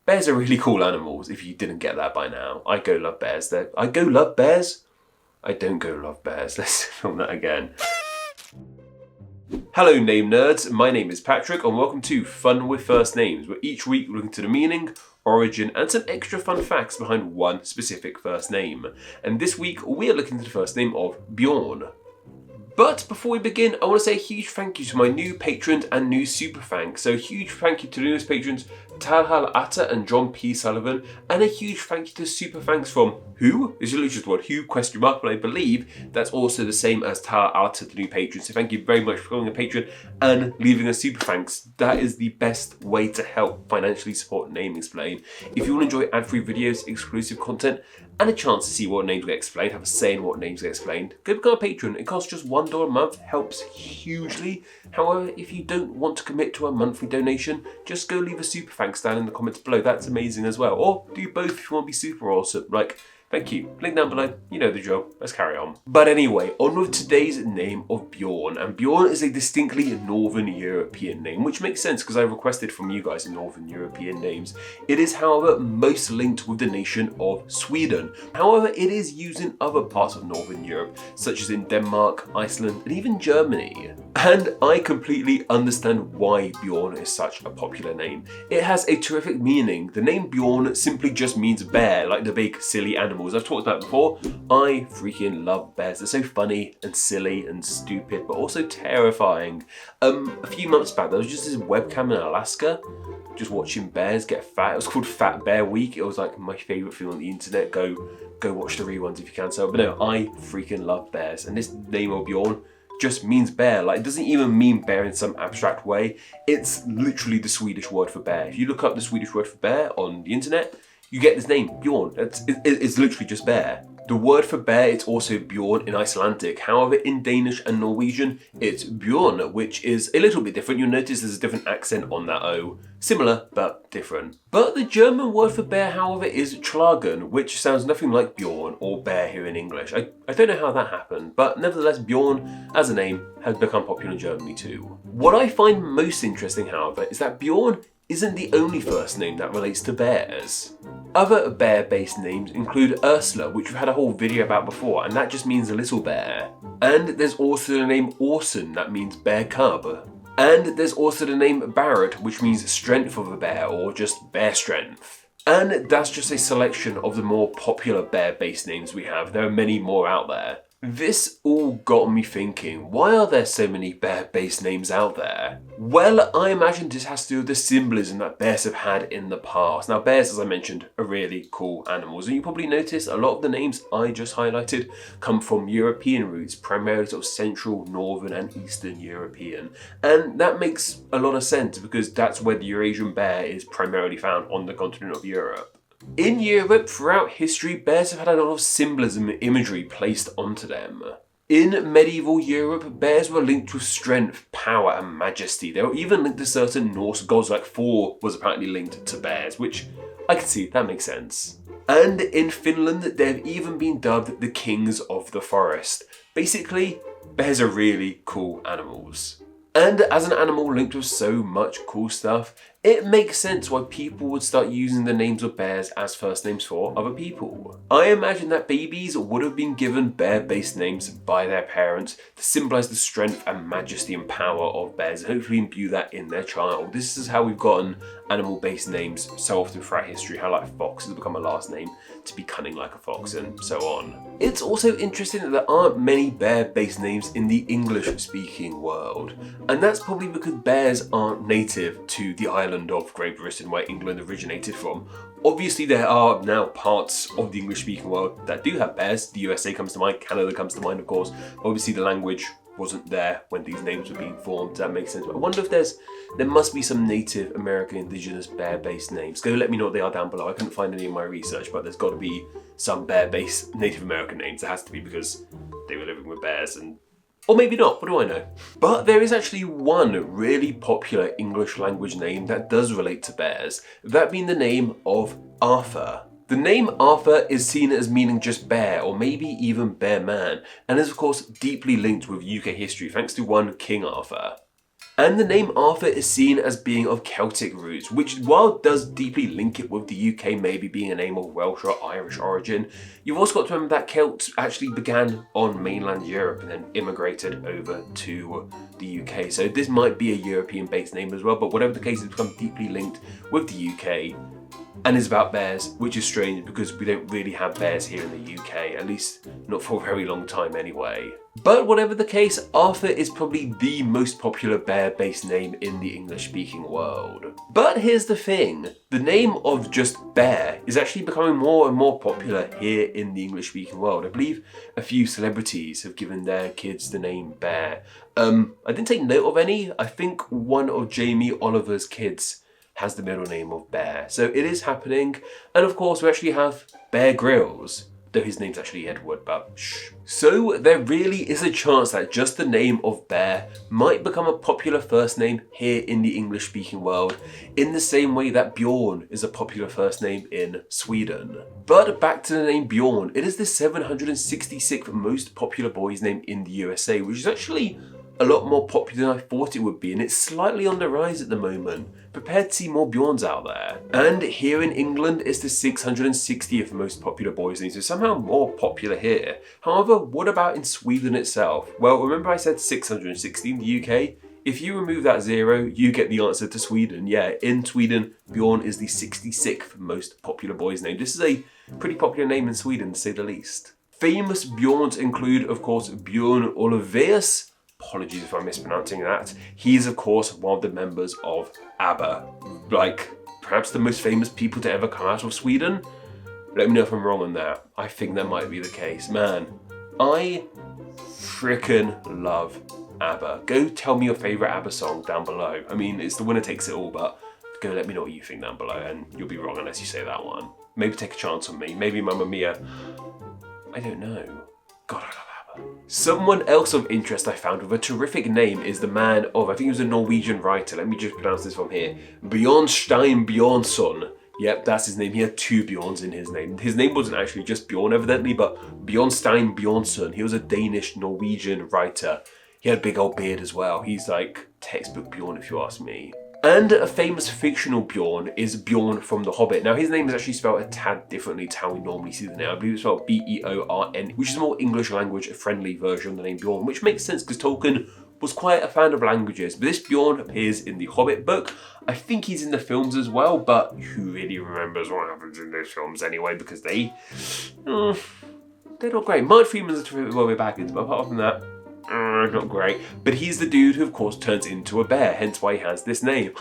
Bears are really cool animals, if you didn't get that by now. I go love bears. I go love bears? I don't go love bears. Let's film that again. Hello name nerds, my name is Patrick and welcome to Fun with First Names, where each week we look into the meaning, origin and some extra fun facts behind one specific first name. And this week we are looking into the first name of Bjorn. But before we begin, I want to say a huge thank you to my new patrons and new super thanks. So a huge thank you to the newest patrons, Talhal Atta and John P Sullivan, and a huge thank you to super thanks from Who? Is literally just what Who question mark, but I believe that's also the same as Talhal Atta, the new patron. So thank you very much for becoming a patron and leaving a super thanks. That is the best way to help financially support Name Explain. If you want to enjoy ad-free videos, exclusive content, and a chance to see what names get explained, have a say in what names get explained, go become a patron. It costs just $1 a month, helps hugely. However, if you don't want to commit to a monthly donation, just go leave a super thanks down in the comments below. That's amazing as well. Or do both if you want to be super awesome. Thank you. Link down below. You know the drill. Let's carry on. But anyway, on with today's name of Bjorn. And Bjorn is a distinctly Northern European name, which makes sense because I requested from you guys Northern European names. It is, however, most linked with the nation of Sweden. However, it is used in other parts of Northern Europe, such as in Denmark, Iceland, and even Germany. And I completely understand why Bjorn is such a popular name. It has a terrific meaning. The name Bjorn simply just means bear, like the big silly animal. I've talked about it before. I freaking love bears. They're so funny and silly and stupid, but also terrifying. A few months back, there was just this webcam in Alaska, just watching bears get fat. It was called Fat Bear Week. It was like my favourite film on the internet. Go watch the reruns if you can. So, but no, I freaking love bears. And this name of Bjorn just means bear. Like, it doesn't even mean bear in some abstract way. It's literally the Swedish word for bear. If you look up the Swedish word for bear on the internet, you get this name, Bjorn. It's literally just bear. The word for bear, it's also Bjorn in Icelandic. However, in Danish and Norwegian, it's Bjorn, which is a little bit different. You'll notice there's a different accent on that O. Similar, but different. But the German word for bear, however, is Tragen, which sounds nothing like Bjorn or bear here in English. I don't know how that happened, but nevertheless, Bjorn, as a name, has become popular in Germany too. What I find most interesting, however, is that Bjorn isn't the only first name that relates to bears. Other bear-based names include URSULA, which we've had a whole video about before, and that just means a little bear. And there's also the name Orson, that means bear cub. And there's also the name BARRETT, which means strength of a bear, or just bear strength. And that's just a selection of the more popular bear-based names we have. There are many more out there. This all got me thinking, why are there so many bear-based names out there? Well, I imagine this has to do with the symbolism that bears have had in the past. Now, bears, as I mentioned, are really cool animals, and you probably noticed a lot of the names I just highlighted come from European roots, primarily sort of Central, Northern and Eastern European. And that makes a lot of sense because that's where the Eurasian bear is primarily found, on the continent of Europe. In Europe, throughout history, bears have had a lot of symbolism and imagery placed onto them. In medieval Europe, bears were linked with strength, power and majesty. They were even linked to certain Norse gods, like Thor was apparently linked to bears, which I can see, that makes sense. And in Finland, they've even been dubbed the kings of the forest. Basically, bears are really cool animals. And as an animal linked with so much cool stuff, it makes sense why people would start using the names of bears as first names for other people. I imagine that babies would have been given bear-based names by their parents to symbolise the strength and majesty and power of bears, and hopefully imbue that in their child. This is how we've gotten animal-based names so often throughout history, how like fox has become a last name to be cunning like a fox and so on. It's also interesting that there aren't many bear-based names in the English-speaking world, and that's probably because bears aren't native to the island of Great Britain, where England originated from. Obviously, there are now parts of the English-speaking world that do have bears. The USA comes to mind, Canada comes to mind, of course. Obviously, the language wasn't there when these names were being formed. That makes sense. But I wonder if there must be some Native American indigenous bear-based names. Go let me know what they are down below. I couldn't find any in my research, but there's got to be some bear-based Native American names. There has to be, because they were living with bears, and or maybe not, what do I know? But there is actually one really popular English language name that does relate to bears, that being the name of Arthur. The name Arthur is seen as meaning just bear, or maybe even bear man, and is of course deeply linked with UK history thanks to one King Arthur. And the name Arthur is seen as being of Celtic roots, which while does deeply link it with the UK maybe being a name of Welsh or Irish origin, you've also got to remember that Celts actually began on mainland Europe and then immigrated over to the UK. So this might be a European-based name as well, but whatever the case, it's become deeply linked with the UK. And is about bears, which is strange because we don't really have bears here in the UK, at least not for a very long time anyway. But whatever the case, Arthur is probably the most popular bear-based name in the English-speaking world. But here's the thing, the name of just Bear is actually becoming more and more popular here in the English-speaking world. I believe a few celebrities have given their kids the name Bear. I didn't take note of any. I think one of Jamie Oliver's kids has the middle name of Bear. So it is happening. And of course, we actually have Bear Grylls, though his name's actually Edward, but shh. So there really is a chance that just the name of Bear might become a popular first name here in the English-speaking world, in the same way that Bjorn is a popular first name in Sweden. But back to the name Bjorn, it is the 766th most popular boy's name in the USA, which is actually a lot more popular than I thought it would be, and it's slightly on the rise at the moment. Prepare to see more Bjorns out there. And here in England, it's the 660th most popular boy's name, so somehow more popular here. However, what about in Sweden itself? Well, remember I said 660 in the UK? If you remove that 0, you get the answer to Sweden. Yeah, in Sweden, Bjorn is the 66th most popular boy's name. This is a pretty popular name in Sweden, to say the least. Famous Bjorns include, of course, Bjorn Ulvaeus. Apologies if I'm mispronouncing that. He is, of course, one of the members of ABBA. Like, perhaps the most famous people to ever come out of Sweden. Let me know if I'm wrong on that. I think that might be the case. Man, I frickin' love ABBA. Go tell me your favourite ABBA song down below. I mean, it's the winner takes it all, but go let me know what you think down below, and you'll be wrong unless you say that one. Maybe take a chance on me. Maybe Mamma Mia. I don't know. God, I love Someone else of interest I found with a terrific name is the man of, I think he was a Norwegian writer, let me just pronounce this from here, Bjornstein Bjornsson. Yep, that's his name. He had 2 Bjorns in his name. His name wasn't actually just Bjorn evidently, but Bjornstein Bjornsson. He was a Danish Norwegian writer. He had a big old beard as well. He's like textbook Bjorn if you ask me. And a famous fictional Bjorn is Bjorn from The Hobbit. Now his name is actually spelled a tad differently to how we normally see the name. I believe it's spelled B-E-O-R-N, which is a more English language friendly version of the name Bjorn, which makes sense because Tolkien was quite a fan of languages. But this Bjorn appears in the Hobbit book. I think he's in the films as well, but who really remembers what happens in those films anyway, because they're not great. Mark Freeman's a terrific Warwick Baggins, but apart from that, not great. But he's the dude who of course turns into a bear, hence why he has this name.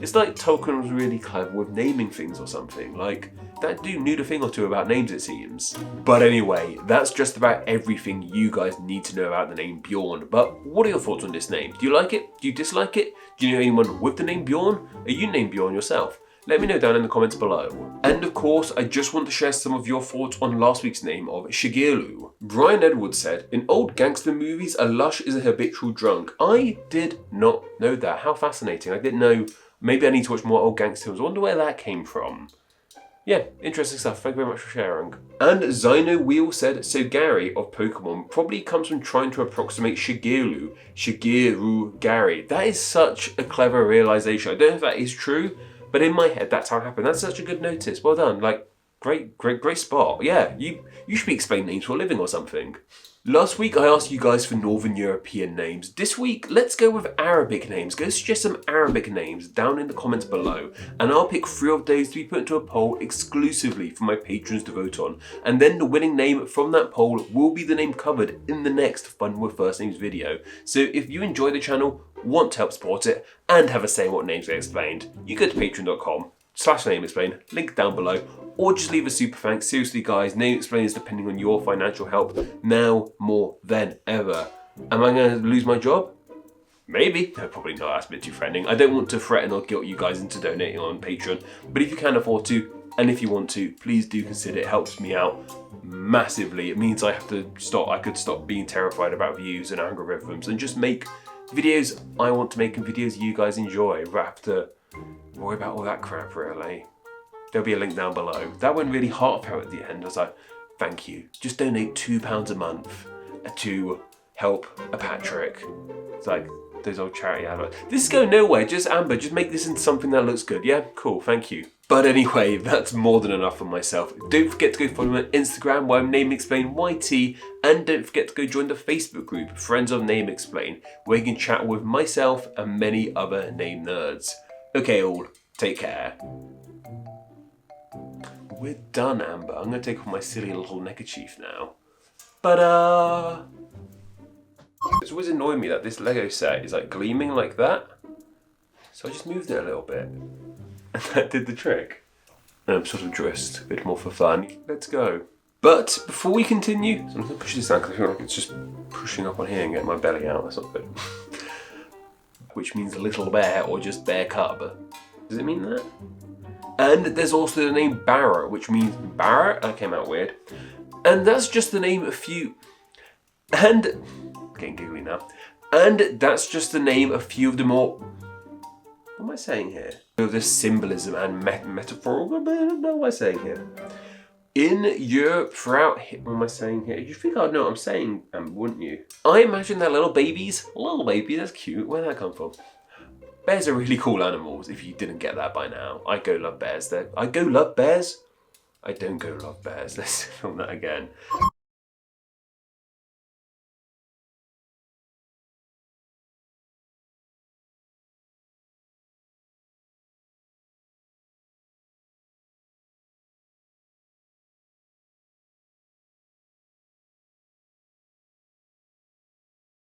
It's like Tolkien was really clever with naming things or something. Like, that dude knew a thing or two about names, it seems. But anyway, that's just about everything you guys need to know about the name Bjorn. But what are your thoughts on this name? Do you like it? Do you dislike it? Do you know anyone with the name Bjorn? Are you named Bjorn yourself? Let me know down in the comments below. And of course, I just want to share some of your thoughts on last week's name of Shigeru. Brian Edwards said, in old gangster movies, a lush is a habitual drunk. I did not know that. How fascinating. I didn't know. Maybe I need to watch more old gangster films. I wonder where that came from. Yeah, interesting stuff. Thank you very much for sharing. And Zyno Wheel said, so Gary of Pokemon probably comes from trying to approximate Shigeru Gary. That is such a clever realization. I don't know if that is true, but in my head, that's how it happened. That's such a good notice. Well done. Like, great spot. Yeah, you should be explaining names for a living or something. Last week, I asked you guys for Northern European names. This week, let's go with Arabic names. Go suggest some Arabic names down in the comments below, and I'll pick 3 of those to be put into a poll exclusively for my patrons to vote on. And then the winning name from that poll will be the name covered in the next Fun with First Names video. So if you enjoy the channel, want to help support it, and have a say in what names get explained, you go to patreon.com/nameexplain, link down below, or just leave a super thanks. Seriously guys, name explain is depending on your financial help now more than ever. Am I going to lose my job? Maybe. No, probably not. That's a bit too threatening. I don't want to threaten or guilt you guys into donating on Patreon, but if you can afford to, and if you want to, please do consider. It helps me out massively. It means I could stop being terrified about views and algorithms and just make videos I want to make and videos you guys enjoy. I have to worry about all that crap really. There'll be a link down below. That went really heartfelt at the end. I was like, thank you. Just donate £2 a month to help a Patrick. It's like, those old charity adverts. This is going nowhere. Just Amber, just make this into something that looks good. Yeah, cool, thank you. But anyway, that's more than enough for myself. Don't forget to go follow me on Instagram where I'm NameExplainYT, and don't forget to go join the Facebook group Friends of Name Explain, where you can chat with myself and many other name nerds. Okay, all, take care. We're done, Amber. I'm gonna take off my silly little neckerchief now. But it's always annoyed me that this Lego set is like gleaming like that. So I just moved it a little bit. And that did the trick. And I'm sort of dressed a bit more for fun. Let's go. But before we continue, so I'm going to push this down because I feel like it's just pushing up on here and getting my belly out. That's not good. Which means little bear or just bear cub. Does it mean that? And there's also the name Barrett, which means Barrett. That came out weird. And that's just the name of a few. And getting giggly now. And that's just the name of a few of the more. What am I saying here? There's symbolism and metaphor. What am I saying here? In Europe, throughout. What am I saying here? You think I'd know what I'm saying, wouldn't you? I imagine they're little babies. Little baby, that's cute. Where'd that come from? Bears are really cool animals. If you didn't get that by now, I go love bears. I go love bears. I don't go love bears. Let's film that again.